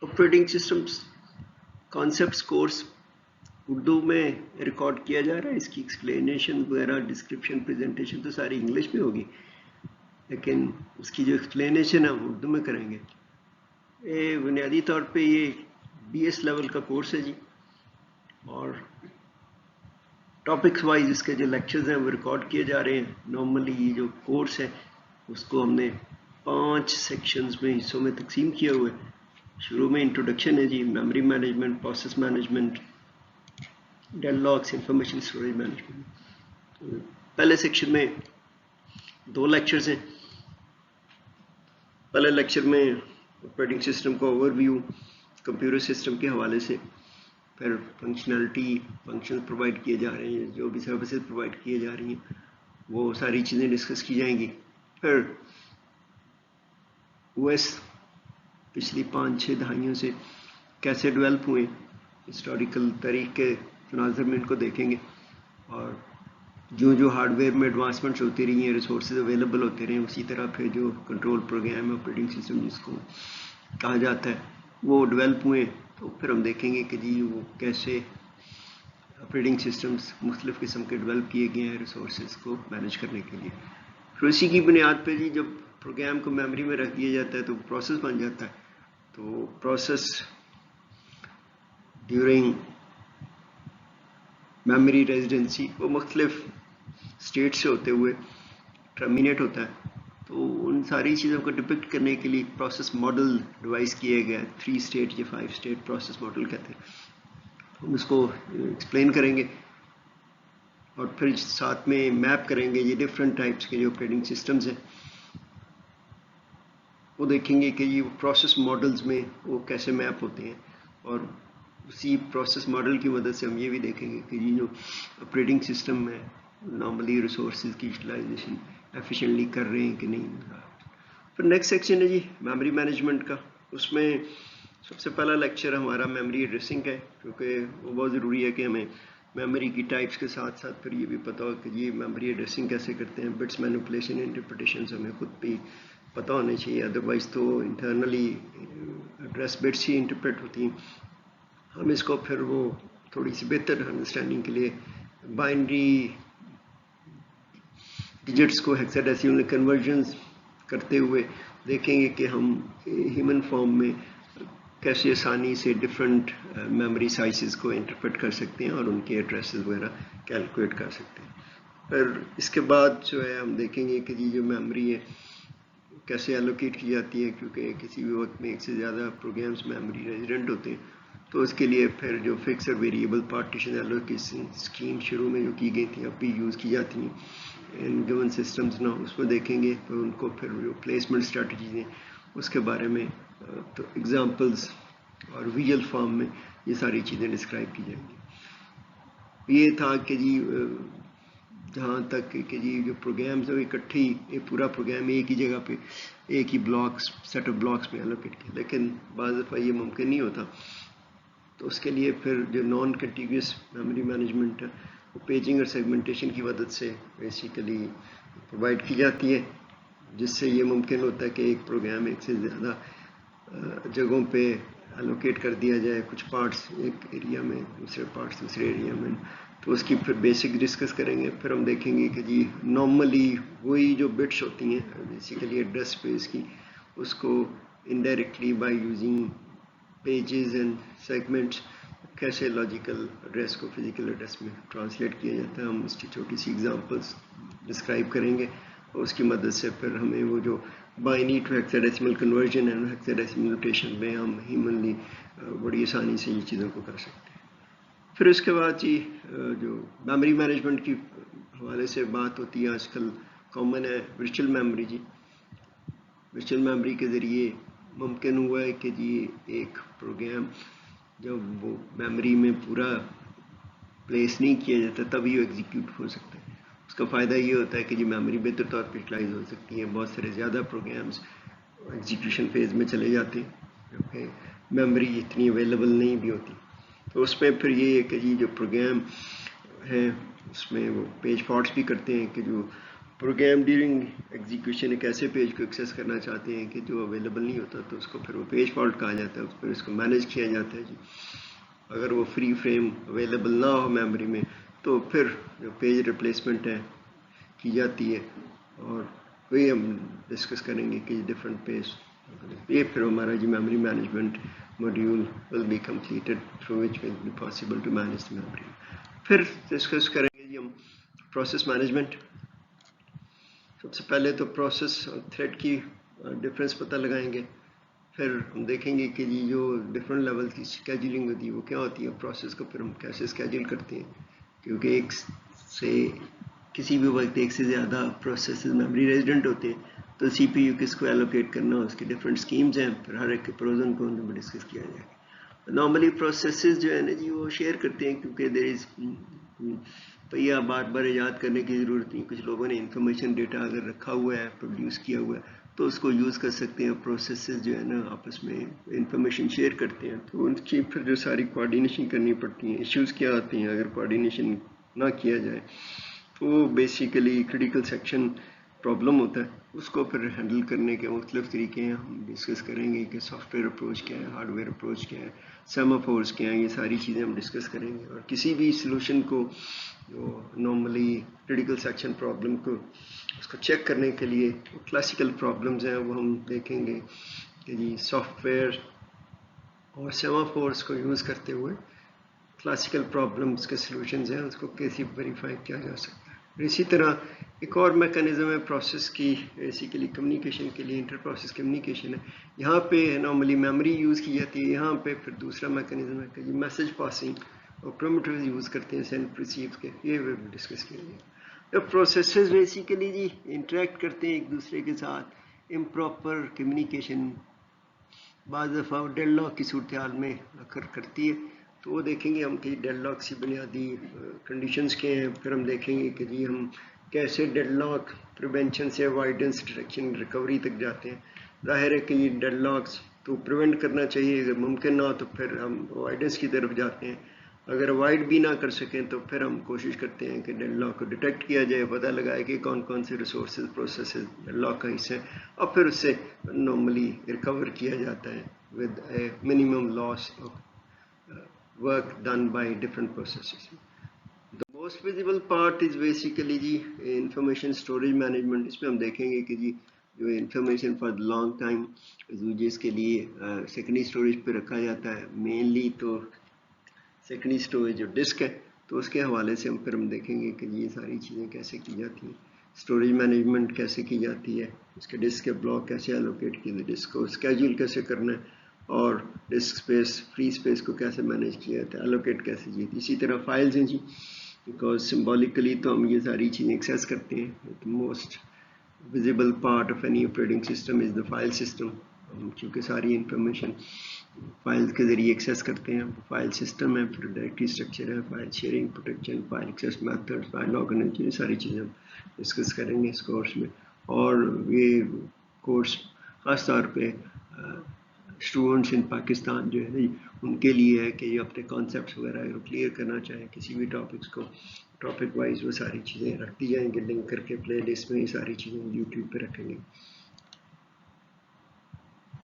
Operating systems concepts course Urdu में record किया जा रहा है। इसकी एक्सप्लेनेशन वगैरह, डिस्क्रिप्शन, प्रेजेंटेशन तो सारी इंग्लिश में होगी, लेकिन उसकी जो एक्सप्लेनेशन है हम उर्दू में करेंगे। ये बुनियादी तौर पे ये BS लेवल का कोर्स है जी, और टॉपिक्स वाइज इसके जो लेक्चर्स हैं वो रिकॉर्ड किए जा रहे हैं। नॉर्मली ये जो कोर्स है उसको हमने 5 सेक्शंस में, हिस्सों में तकसीम किया हुआ है। शुरू में इंट्रोडक्शन है जी, memory management, process management, deadlocks, information storage management. पहले सेक्शन में 2 लेक्चर्स हैं। पहले लेक्चर में ऑपरेटिंग सिस्टम का ओवरव्यू कंप्यूटर सिस्टम के हवाले से, फिर फंक्शनैलिटी, फंक्शन प्रोवाइड किए जा रहे हैं, जो भी सर्विसेज प्रोवाइड किए जा रही हैं वो सारी चीज़ें डिस्कस की जाएंगी। फिर OS पिछली 5-6 दहाइयों से कैसे डेवलप हुए, हिस्टोरिकल तरीके तनाज़ुर में इनको देखेंगे, और जो हार्डवेयर में एडवांसमेंट्स होती रही हैं, रिसोर्सेज अवेलेबल होते रहे, उसी तरह फिर जो कंट्रोल प्रोग्राम, ऑपरेटिंग सिस्टम जिसको कहा जाता है, वो डेवलप हुए। तो फिर हम देखेंगे कि जी वो कैसे ऑपरेटिंग सिस्टम्स मुख्तलिफ़ किस्म के डेवलप किए गए हैं रिसोर्सेज को मैनेज करने के लिए। फिर उसी की बुनियाद पर जी जब प्रोग्राम को मेमोरी में रख दिया जाता है तो प्रोसेस बन जाता है। तो प्रोसेस ड्यूरिंग मेमोरी रेजिडेंसी वो मुख्तलिफ स्टेट से होते हुए टर्मिनेट होता है। तो उन सारी चीज़ों को डिपिक्ट करने के लिए प्रोसेस मॉडल डिवाइस किए गए, 3 स्टेट या 5 स्टेट प्रोसेस मॉडल कहते हैं। हम उसको एक्सप्लेन करेंगे और फिर साथ में मैप करेंगे ये डिफरेंट टाइप्स के जो ऑपरेटिंग सिस्टम्स हैं, वो देखेंगे कि ये प्रोसेस मॉडल्स में वो कैसे मैप होते हैं। और उसी प्रोसेस मॉडल की मदद से हम ये भी देखेंगे कि ये जो ऑपरेटिंग सिस्टम है नॉर्मली रिसोर्सेज की यूटिलाइजेशन एफिशिएंटली कर रहे हैं कि नहीं। फिर नेक्स्ट सेक्शन है जी मेमोरी मैनेजमेंट का। उसमें सबसे पहला लेक्चर हमारा मेमोरी एड्रेसिंग का है, क्योंकि वो बहुत ज़रूरी है कि हमें मेमोरी की टाइप्स के साथ साथ फिर ये भी पता हो कि ये मेमोरी एड्रेसिंग कैसे करते हैं। बिट्स मैनिपुलेशन, इंटरप्रिटेशन हमें खुद भी पता होने चाहिए, अदरवाइज़ तो इंटरनली एड्रेस बिट्स ही इंटरप्रेट होती हैं। हम इसको फिर वो थोड़ी सी बेहतर अंडरस्टैंडिंग के लिए बाइनरी डिजिट्स को हेक्साडेसिमल कन्वर्जन्स करते हुए देखेंगे कि हम ह्यूमन फॉर्म में कैसे आसानी से डिफरेंट मेमोरी साइजेस को इंटरप्रेट कर सकते हैं और उनके एड्रेसेस वगैरह कैलकुलेट कर सकते हैं। फिर इसके बाद जो है हम देखेंगे कि जी जो मेमोरी है कैसे एलोकेट की जाती है, क्योंकि किसी भी वक्त में एक से ज़्यादा प्रोग्राम्स मेमोरी रेजिडेंट होते हैं। तो उसके लिए फिर जो फिक्स और वेरिएबल पार्टीशन एलोकेशन स्कीम शुरू में जो की गई थी अब भी यूज़ की जाती हैं इन गिवन सिस्टम्स ना, उसमें देखेंगे तो उनको फिर जो प्लेसमेंट स्ट्रेटजीज हैं उसके बारे में तो एग्जांपल्स और विजुअल फॉर्म में ये सारी चीज़ें डिस्क्राइब की जाएंगी। ये था कि जी जहाँ तक कि जी जो प्रोग्राम्स है इकट्ठी ये पूरा प्रोग्राम एक ही जगह पे एक ही ब्लॉक्स सेट ऑफ ब्लॉक्स में एलोकेट किया, लेकिन बाज़ दफ़ा ये मुमकिन नहीं होता। तो उसके लिए फिर जो नॉन कंटिग्यूस मेमोरी मैनेजमेंट है वो पेजिंग और सेगमेंटेशन की मदद से बेसिकली प्रोवाइड की जाती है, जिससे ये मुमकिन होता है कि एक प्रोग्राम एक से ज़्यादा जगहों पे एलोकेट कर दिया जाए, कुछ पार्ट्स एक एरिया में, दूसरे पार्ट्स दूसरे एरिया में। तो उसकी फिर बेसिक डिस्कस करेंगे। फिर हम देखेंगे कि जी नॉर्मली वही जो बिट्स होती हैं बेसिकली एड्रेस स्पेस की, उसको indirectly by using pages and segments कैसे लॉजिकल एड्रेस को फिजिकल एड्रेस में ट्रांसलेट किया जाता है। हम उसकी छोटी सी एग्जांपल्स डिस्क्राइब करेंगे और उसकी मदद से फिर हमें वो जो binary to hexadecimal conversion and hexadecimal notation में हम ह्यूमनली बड़ी आसानी से ये चीज़ों को कर सकते हैं। फिर उसके बाद जी जो मेमोरी मैनेजमेंट की हवाले से बात होती है आजकल कॉमन है वर्चुअल मेमोरी जी। वर्चुअल मेमोरी के ज़रिए मुमकिन हुआ है कि जी एक प्रोग्राम जब वो मेमोरी में पूरा प्लेस नहीं किया जाता तभी वो एग्जीक्यूट हो सकता है। उसका फ़ायदा ये होता है कि जी मेमोरी बेहतर तौर पर यूटिलाइज हो सकती है। बहुत सारे ज़्यादा प्रोग्राम्स एग्जीक्यूशन फेज़ में चले जाते हैं क्योंकि मेमोरी इतनी अवेलेबल नहीं भी होती। तो उसमें फिर ये है कि जी जो प्रोग्राम है उसमें वो पेज फॉल्ट्स भी करते हैं कि जो پروگرام ڈیورنگ ایگزیکیوشن ایک ایسے پیج کو ایکسیس کرنا چاہتے ہیں کہ جو اویلیبل نہیں ہوتا تو اس کو پھر وہ پیج فالٹ کہا جاتا ہے، اس پر اس کو مینیج کیا جاتا ہے جی. اگر وہ فری فریم اویلیبل نہ ہو میموری میں تو پھر جو پیج ریپلیسمنٹ ہے کی جاتی ہے، اور وہی ہم ڈسکس کریں گے کہ ڈفرینٹ پیج. یہ پھر ہمارا جی memory management module will be completed through which will be possible to manage the memory. پھر ڈسکس کریں گے جی ہم پروسیس مینجمنٹ. سب سے پہلے تو پروسیس اور تھریڈ کی ڈفرینس پتہ لگائیں گے. پھر ہم دیکھیں گے کہ جی جو ڈفرینٹ لیول کی اسکیجولنگ ہوتی ہے وہ کیا ہوتی ہے، پروسیس کو پھر ہم کیسے اسکیجول کرتے ہیں، کیونکہ ایک سے کسی بھی وقت ایک سے زیادہ پروسیسز میموری ریزیڈنٹ ہوتے ہیں تو سی پی یو کس کو ایلوکیٹ کرنا، اس کے ڈفرینٹ اسکیمز ہیں، پھر ہر ایک کے پروز اینڈ کونس میں ڈسکس کیا جائے گا. نارملی پروسیسز جو ہے نا جی وہ شیئر کرتے ہیں، کیونکہ دیر از پہیا بار بار ایجاد کرنے کی ضرورت نہیں. کچھ لوگوں نے انفارمیشن ڈیٹا اگر رکھا ہوا ہے، پروڈیوس کیا ہوا ہے تو اس کو یوز کر سکتے ہیں. پروسیسز جو ہے نا آپس میں انفارمیشن شیئر کرتے ہیں تو ان کی پھر جو ساری کوآرڈینیشن کرنی پڑتی ہیں. ایشوز کیا آتی ہیں اگر کوآرڈینیشن نہ کیا جائے تو وہ بیسیکلی کریٹیکل سیکشن پرابلم ہوتا ہے. اس کو پھر ہینڈل کرنے کے مختلف طریقے ہیں، ہم ڈسکس کریں گے کہ سافٹ ویئر اپروچ کیا ہے، ہارڈ ویئر اپروچ کیا ہے، سیمافورس کیا ہیں، یہ ساری چیزیں ہم ڈسکس کریں گے. اور کسی بھی سلوشن کو جو نارملی کریٹیکل سیکشن پرابلم کو اس کو چیک کرنے کے لیے کلاسیکل پرابلمز ہیں وہ ہم دیکھیں گے کہ جی سافٹ ویئر اور سیمافورس کو یوز کرتے ہوئے کلاسیکل پرابلمز کے سلوشنز ہیں اس کو کیسے ویریفائی کیا جا سکتا ہے. اسی طرح ایک اور میکانزم ہے پروسیس کی بیسیکلی کمیونیکیشن کے لیے، انٹر پروسیس کمیونیکیشن ہے. یہاں پہ نارملی میموری یوز کی جاتی ہے، یہاں پہ پھر دوسرا میکانزم ہے کہ یہ میسج پاسنگ اور پرومیٹرز یوز کرتے ہیں سینڈ ریسیو کے. یہ ڈسکس کیا جائے. جب پروسیسز بیسیکلی جی انٹریکٹ کرتے ہیں ایک دوسرے کے ساتھ، امپراپر کمیونیکیشن بعض دفعہ ڈیڈ لاک کی صورتحال میں اکر کرتی ہے تو وہ دیکھیں گے ہم کہ ڈیڈ لاک کی بنیادی کنڈیشنز کے ہیں. پھر ہم دیکھیں گے کہ جی ہم کیسے ڈیڈ لاک پریونشن سے اوائڈنس ڈیٹیکشن ریکوری تک جاتے ہیں. ظاہر ہے کہ یہ ڈیڈ لاکس تو پریونٹ کرنا چاہیے، اگر ممکن نہ ہو تو پھر ہم اوائڈنس کی طرف جاتے ہیں. اگر اوائڈ بھی نہ کر سکیں تو پھر ہم کوشش کرتے ہیں کہ ڈیڈ لاک کو ڈیٹیکٹ کیا جائے، پتہ لگائے کہ کون کون سے ریسورسز پروسیسز ڈیڈ لاک کا حصہ ہیں، اور پھر اس سے نارملی ریکور کیا جاتا ہے with a minimum loss of work done by different processes. The most visible part is basically جی انفارمیشن اسٹوریج مینجمنٹ. اس میں ہم دیکھیں گے کہ جی جو information for long time uses کے لیے سیکنڈری اسٹوریج پہ رکھا جاتا ہے. مینلی تو سیکنڈری اسٹوریج جو ڈسک ہے تو اس کے حوالے سے پھر ہم دیکھیں گے کہ یہ ساری چیزیں کیسے کی جاتی ہیں، اسٹوریج مینجمنٹ کیسے کی جاتی ہے، اس کے ڈسک کے بلاک کیسے الوکیٹ کیے، ڈسک کو اسکیجول کیسے کرنا ہے، اور ڈسک اسپیس فری اسپیس کو کیسے مینیج کیا جاتا ہے، الوکیٹ کیسے کی. اسی طرح فائلز ہیں جی، بیکاز سمبولکلی تو ہم یہ ساری چیزیں ایکسیس کرتے ہیں. Most visible part of any operating system is the file system. کیونکہ ساری انفارمیشن فائلز کے ذریعے ایکسیس کرتے ہیں. فائل سسٹم ہے، پھر ڈائریکٹری اسٹرکچر ہے، file sharing, protection, file access method, file organisation, یہ ساری چیزیں ہم ڈسکس کریں گے اس کورس میں. اور یہ کورس خاص طور پہ اسٹوڈنٹس ان پاکستان جو ہے نا ان کے لیے ہے کہ یہ اپنے کانسیپٹس وغیرہ کلیئر کرنا چاہیں کسی بھی ٹاپکس کو، ٹاپک وائز وہ ساری چیزیں رکھ دی جائیں گے لنک کر کے پلے لسٹ میں. یہ ساری چیزیں یوٹیوب پہ رکھیں گے.